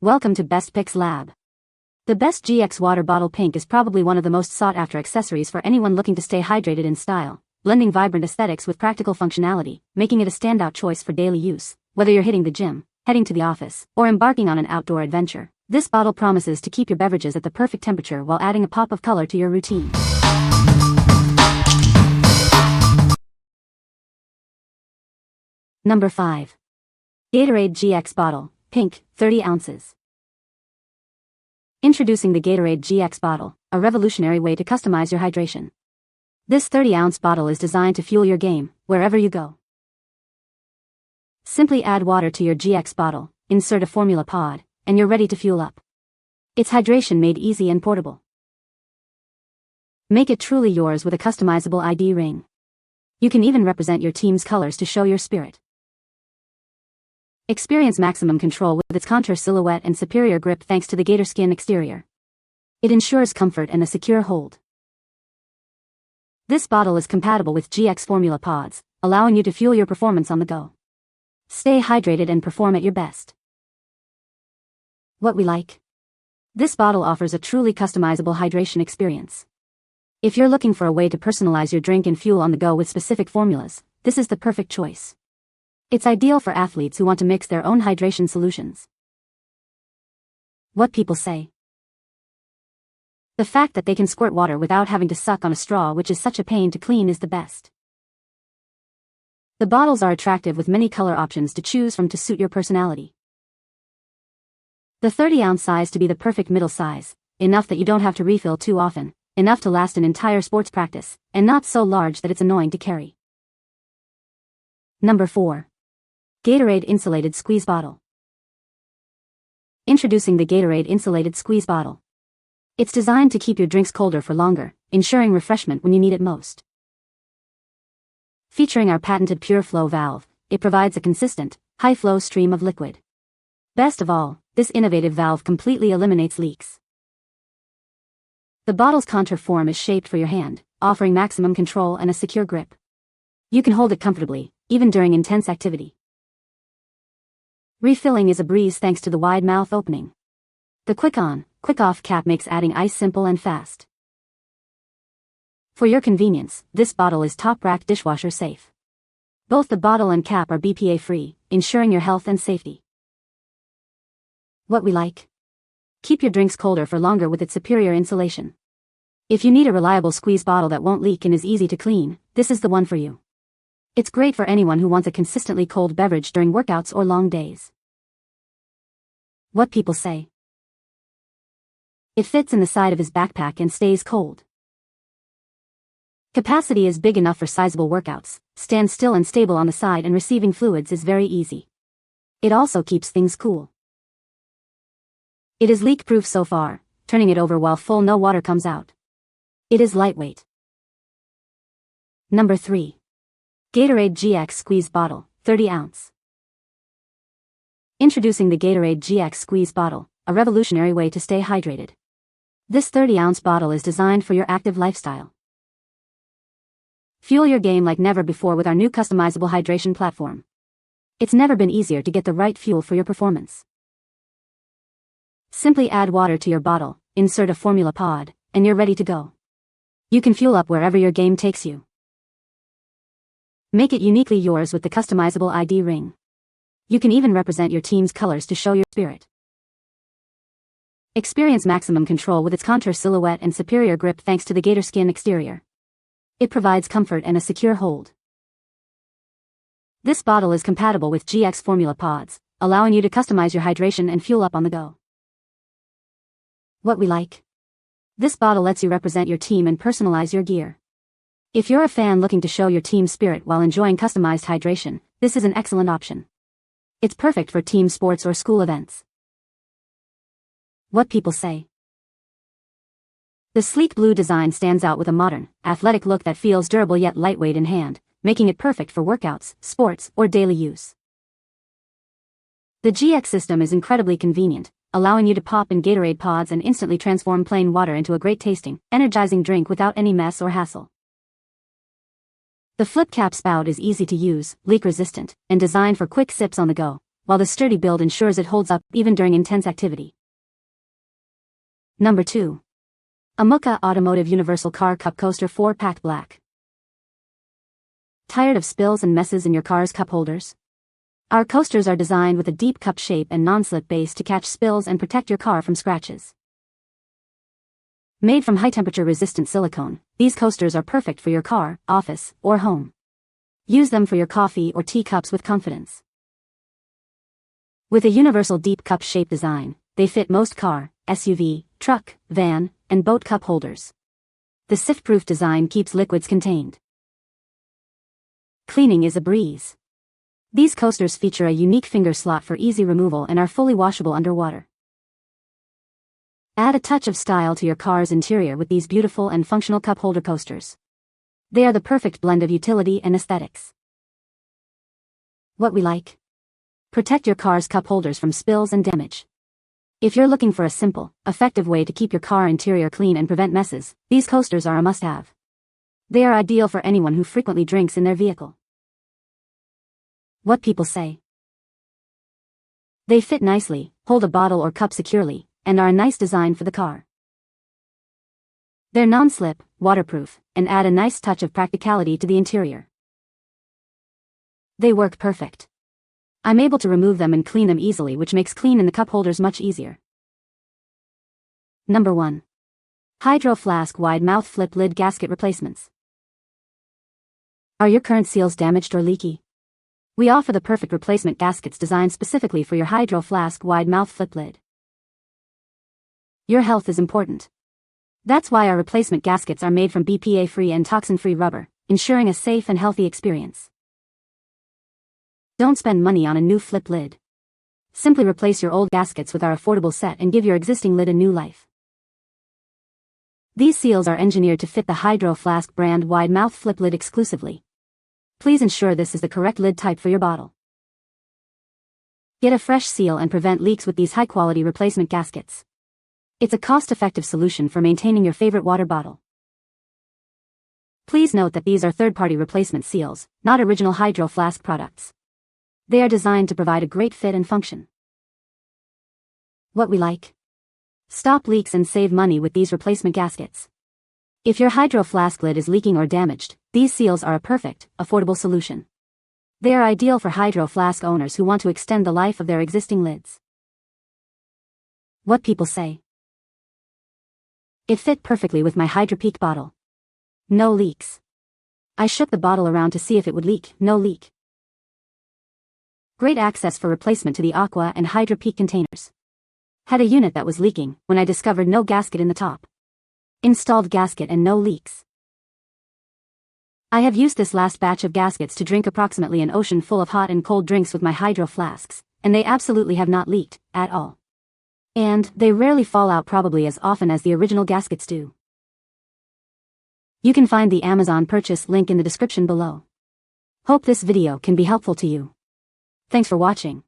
Welcome to Best Picks Lab. The Best GX Water Bottle Pink is probably one of the most sought-after accessories for anyone looking to stay hydrated in style, blending vibrant aesthetics with practical functionality, making it a standout choice for daily use. Whether you're hitting the gym, heading to the office, or embarking on an outdoor adventure, this bottle promises to keep your beverages at the perfect temperature while adding a pop of color to your routine. Number 5. Gatorade GX Bottle, Pink, 30 ounces. Introducing the Gatorade GX Bottle, a revolutionary way to customize your hydration. This 30-ounce bottle is designed to fuel your game, wherever you go. Simply add water to your GX bottle, insert a formula pod, and you're ready to fuel up. It's hydration made easy and portable. Make it truly yours with a customizable ID ring. You can even represent your team's colors to show your spirit. Experience maximum control with its contour silhouette and superior grip thanks to the Gator Skin exterior. It ensures comfort and a secure hold. This bottle is compatible with GX formula pods, allowing you to fuel your performance on the go. Stay hydrated and perform at your best. What we like? This bottle offers a truly customizable hydration experience. If you're looking for a way to personalize your drink and fuel on the go with specific formulas, this is the perfect choice. It's ideal for athletes who want to mix their own hydration solutions. What people say. The fact that they can squirt water without having to suck on a straw, which is such a pain to clean, is the best. The bottles are attractive with many color options to choose from to suit your personality. The 30-ounce size to be the perfect middle size, enough that you don't have to refill too often, enough to last an entire sports practice, and not so large that it's annoying to carry. Number 4. Gatorade Insulated Squeeze Bottle. Introducing the Gatorade Insulated Squeeze Bottle. It's designed to keep your drinks colder for longer, ensuring refreshment when you need it most. Featuring our patented Pure Flow valve, it provides a consistent, high-flow stream of liquid. Best of all, this innovative valve completely eliminates leaks. The bottle's contour form is shaped for your hand, offering maximum control and a secure grip. You can hold it comfortably, even during intense activity. Refilling is a breeze thanks to the wide mouth opening. The quick-on, quick-off cap makes adding ice simple and fast. For your convenience, this bottle is top-rack dishwasher safe. Both the bottle and cap are BPA-free, ensuring your health and safety. What we like? Keep your drinks colder for longer with its superior insulation. If you need a reliable squeeze bottle that won't leak and is easy to clean, this is the one for you. It's great for anyone who wants a consistently cold beverage during workouts or long days. What people say. It fits in the side of his backpack and stays cold. Capacity is big enough for sizable workouts, stands still and stable on the side, and receiving fluids is very easy. It also keeps things cool. It is leak-proof so far, turning it over while full no water comes out. It is lightweight. Number 3. Gatorade GX Squeeze Bottle, 30 ounce. Introducing the Gatorade GX Squeeze Bottle, a revolutionary way to stay hydrated. This 30-ounce bottle is designed for your active lifestyle. Fuel your game like never before with our new customizable hydration platform. It's never been easier to get the right fuel for your performance. Simply add water to your bottle, insert a formula pod, and you're ready to go. You can fuel up wherever your game takes you. Make it uniquely yours with the customizable ID ring. You can even represent your team's colors to show your spirit. Experience maximum control with its contour silhouette and superior grip thanks to the Gator Skin exterior. It provides comfort and a secure hold. This bottle is compatible with GX formula pods, allowing you to customize your hydration and fuel up on the go. What we like? This bottle lets you represent your team and personalize your gear. If you're a fan looking to show your team spirit while enjoying customized hydration, this is an excellent option. It's perfect for team sports or school events. What people say. The sleek blue design stands out with a modern, athletic look that feels durable yet lightweight in hand, making it perfect for workouts, sports, or daily use. The GX system is incredibly convenient, allowing you to pop in Gatorade pods and instantly transform plain water into a great-tasting, energizing drink without any mess or hassle. The flip cap spout is easy to use, leak-resistant, and designed for quick sips on the go, while the sturdy build ensures it holds up even during intense activity. Number 2. Amooca Automotive Universal Car Cup Coaster 4-Pack Black. Tired of spills and messes in your car's cup holders? Our coasters are designed with a deep cup shape and non-slip base to catch spills and protect your car from scratches. Made from high-temperature resistant silicone, these coasters are perfect for your car, office, or home. Use them for your coffee or tea cups with confidence. With a universal deep cup shape design, they fit most car, SUV, truck, van, and boat cup holders. The sift-proof design keeps liquids contained. Cleaning is a breeze. These coasters feature a unique finger slot for easy removal and are fully washable underwater. Add a touch of style to your car's interior with these beautiful and functional cup holder coasters. They are the perfect blend of utility and aesthetics. What we like. Protect your car's cup holders from spills and damage. If you're looking for a simple, effective way to keep your car interior clean and prevent messes, these coasters are a must-have. They are ideal for anyone who frequently drinks in their vehicle. What people say. They fit nicely, hold a bottle or cup securely, and are a nice design for the car. They're non-slip, waterproof, and add a nice touch of practicality to the interior. They work perfect. I'm able to remove them and clean them easily, which makes cleaning the cup holders much easier. Number 1. Hydro Flask Wide Mouth Flip Lid Gasket Replacements. Are your current seals damaged or leaky? We offer the perfect replacement gaskets designed specifically for your Hydro Flask Wide Mouth Flip Lid. Your health is important. That's why our replacement gaskets are made from BPA-free and toxin-free rubber, ensuring a safe and healthy experience. Don't spend money on a new flip lid. Simply replace your old gaskets with our affordable set and give your existing lid a new life. These seals are engineered to fit the Hydro Flask brand wide mouth flip lid exclusively. Please ensure this is the correct lid type for your bottle. Get a fresh seal and prevent leaks with these high-quality replacement gaskets. It's a cost-effective solution for maintaining your favorite water bottle. Please note that these are third-party replacement seals, not original Hydro Flask products. They are designed to provide a great fit and function. What we like. Stop leaks and save money with these replacement gaskets. If your Hydro Flask lid is leaking or damaged, these seals are a perfect, affordable solution. They are ideal for Hydro Flask owners who want to extend the life of their existing lids. What people say. It fit perfectly with my Hydro Peak bottle. No leaks. I shook the bottle around to see if it would leak, no leak. Great access for replacement to the Aqua and Hydro Peak containers. Had a unit that was leaking when I discovered no gasket in the top. Installed gasket and no leaks. I have used this last batch of gaskets to drink approximately an ocean full of hot and cold drinks with my Hydro Flasks, and they absolutely have not leaked, at all. And they rarely fall out probably as often as the original gaskets do. You can find the Amazon purchase link in the description below. Hope this video can be helpful to you. Thanks for watching.